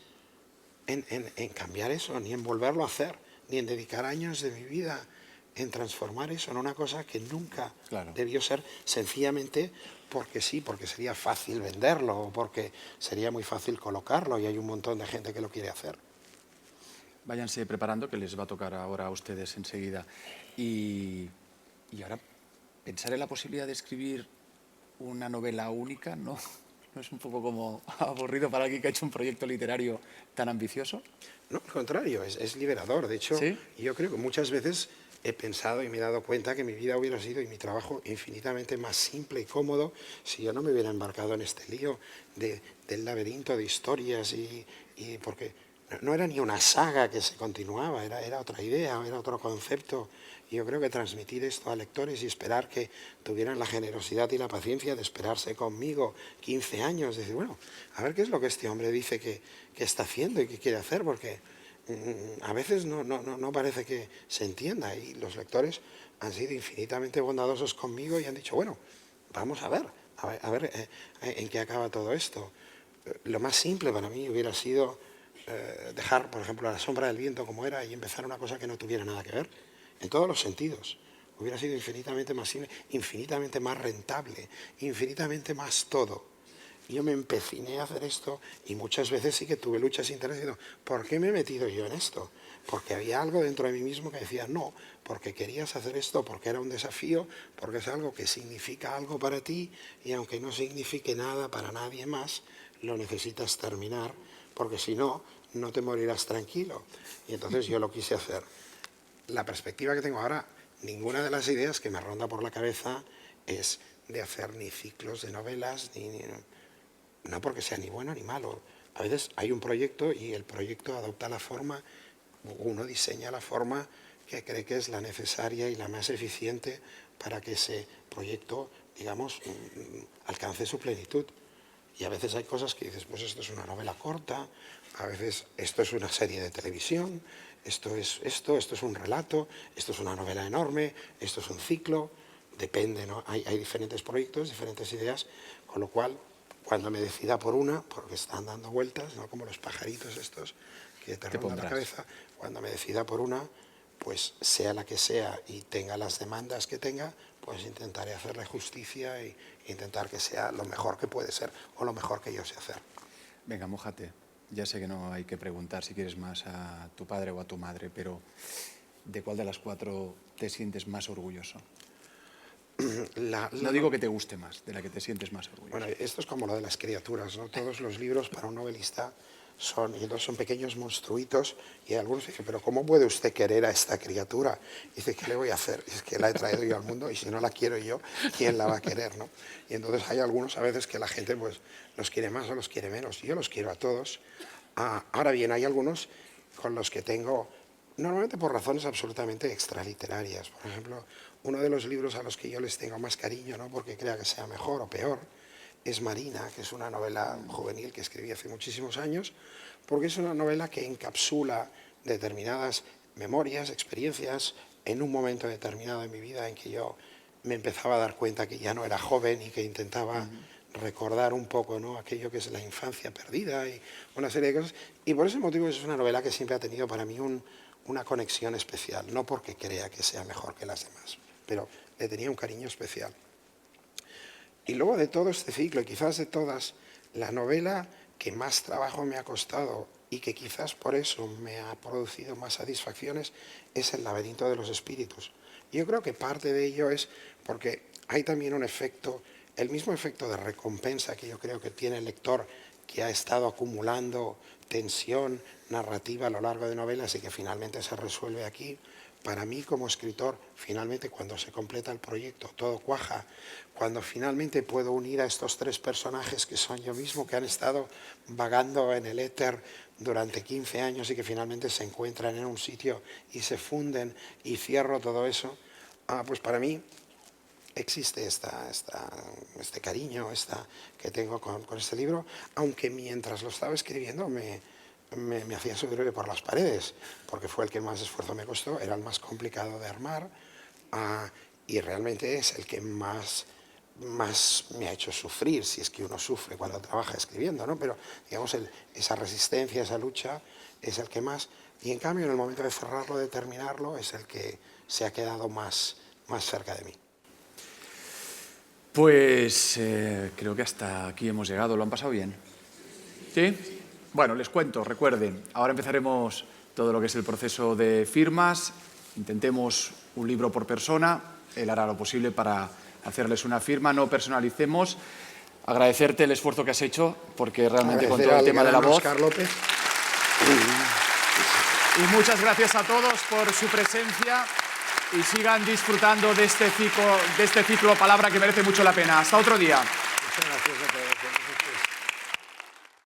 en cambiar eso, ni en volverlo a hacer, ni en dedicar años de mi vida en transformar eso en una cosa que nunca debió ser, sencillamente porque sí, porque sería fácil venderlo o porque sería muy fácil colocarlo y hay un montón de gente que lo quiere hacer. Váyanse preparando, que les va a tocar ahora a ustedes enseguida. Y ahora, pensar en la posibilidad de escribir una novela única, ¿no es un poco como aburrido para alguien que ha hecho un proyecto literario tan ambicioso? No, al contrario, es liberador. De hecho, ¿Sí? yo creo que muchas veces he pensado y me he dado cuenta que mi vida hubiera sido y mi trabajo infinitamente más simple y cómodo si yo no me hubiera embarcado en este lío del laberinto de historias y porque no era ni una saga que se continuaba, era otra idea, era otro concepto. Y yo creo que transmitir esto a lectores y esperar que tuvieran la generosidad y la paciencia de esperarse conmigo 15 años, decir, bueno, a ver qué es lo que este hombre dice que está haciendo y que quiere hacer, porque a veces no parece que se entienda y los lectores han sido infinitamente bondadosos conmigo y han dicho, bueno, vamos a ver en qué acaba todo esto. Lo más simple para mí hubiera sido dejar, por ejemplo, La sombra del viento como era y empezar una cosa que no tuviera nada que ver, en todos los sentidos. Hubiera sido infinitamente más simple, infinitamente más rentable, infinitamente más todo. yo me empeciné a hacer esto y muchas veces sí que tuve luchas internas diciendo, ¿por qué me he metido yo en esto? Porque había algo dentro de mí mismo que decía, no, porque querías hacer esto, porque era un desafío, porque es algo que significa algo para ti y aunque no signifique nada para nadie más, lo necesitas terminar, porque si no, no te morirás tranquilo. Y entonces yo lo quise hacer. La perspectiva que tengo ahora, ninguna de las ideas que me ronda por la cabeza es de hacer ni ciclos de novelas, no porque sea ni bueno ni malo. A veces hay un proyecto y el proyecto adopta la forma, uno diseña la forma que cree que es la necesaria y la más eficiente para que ese proyecto, digamos, alcance su plenitud. Y a veces hay cosas que dices, pues esto es una novela corta, a veces esto es una serie de televisión, esto es un relato, esto es una novela enorme, esto es un ciclo, depende, ¿no? Hay diferentes proyectos, diferentes ideas, con lo cual, cuando me decida por una, porque están dando vueltas, ¿no? Como los pajaritos estos que te rondan la cabeza, cuando me decida por una, pues sea la que sea y tenga las demandas que tenga, pues intentaré hacerle justicia e intentar que sea lo mejor que puede ser o lo mejor que yo sé hacer. Venga, mójate. Ya sé que no hay que preguntar si quieres más a tu padre o a tu madre, pero ¿de cuál de las cuatro te sientes más orgulloso? No digo que te guste más, de la que te sientes más orgulloso. Bueno, esto es como lo de las criaturas, ¿no? Todos los libros para un novelista son pequeños monstruitos y algunos dicen, pero ¿cómo puede usted querer a esta criatura? Y dice, ¿qué le voy a hacer? Es que la he traído yo al mundo y si no la quiero yo, ¿quién la va a querer, no? Y entonces hay algunos a veces que la gente pues los quiere más o los quiere menos. Yo los quiero a todos. Ahora bien, hay algunos con los que tengo, normalmente por razones absolutamente extraliterarias. Por ejemplo, uno de los libros a los que yo les tengo más cariño, no porque crea que sea mejor o peor, es Marina, que es una novela juvenil que escribí hace muchísimos años, porque es una novela que encapsula determinadas memorias, experiencias, en un momento determinado de mi vida en que yo me empezaba a dar cuenta que ya no era joven y que intentaba recordar un poco, ¿no?, aquello que es la infancia perdida y una serie de cosas. Y por ese motivo es una novela que siempre ha tenido para mí una conexión especial, no porque crea que sea mejor que las demás, pero le tenía un cariño especial. Y luego de todo este ciclo, y quizás de todas, la novela que más trabajo me ha costado y que quizás por eso me ha producido más satisfacciones es El laberinto de los espíritus. Yo creo que parte de ello es porque hay también un efecto, el mismo efecto de recompensa que yo creo que tiene el lector que ha estado acumulando tensión narrativa a lo largo de novelas y que finalmente se resuelve aquí. Para mí como escritor, finalmente cuando se completa el proyecto, todo cuaja, cuando finalmente puedo unir a estos tres personajes que son yo mismo, que han estado vagando en el éter durante 15 años y que finalmente se encuentran en un sitio y se funden y cierro todo eso, pues para mí existe este cariño que tengo con este libro, aunque mientras lo estaba escribiendo me hacía subirme por las paredes, porque fue el que más esfuerzo me costó, era el más complicado de armar y realmente es el que más me ha hecho sufrir, si es que uno sufre cuando trabaja escribiendo, ¿no? Pero digamos esa resistencia, esa lucha es el que más, y en cambio en el momento de cerrarlo, de terminarlo, es el que se ha quedado más cerca de mí. Pues creo que hasta aquí hemos llegado. ¿Lo han pasado bien? ¿Sí? Bueno, les cuento, recuerden, ahora empezaremos todo lo que es el proceso de firmas. Intentemos un libro por persona. Él hará lo posible para hacerles una firma. No personalicemos. Agradecerte el esfuerzo que has hecho, porque realmente con todo el tema de la voz. Óscar López. Y muchas gracias a todos por su presencia y sigan disfrutando de este ciclo Palabra, que merece mucho la pena. Hasta otro día. Muchas gracias a todos.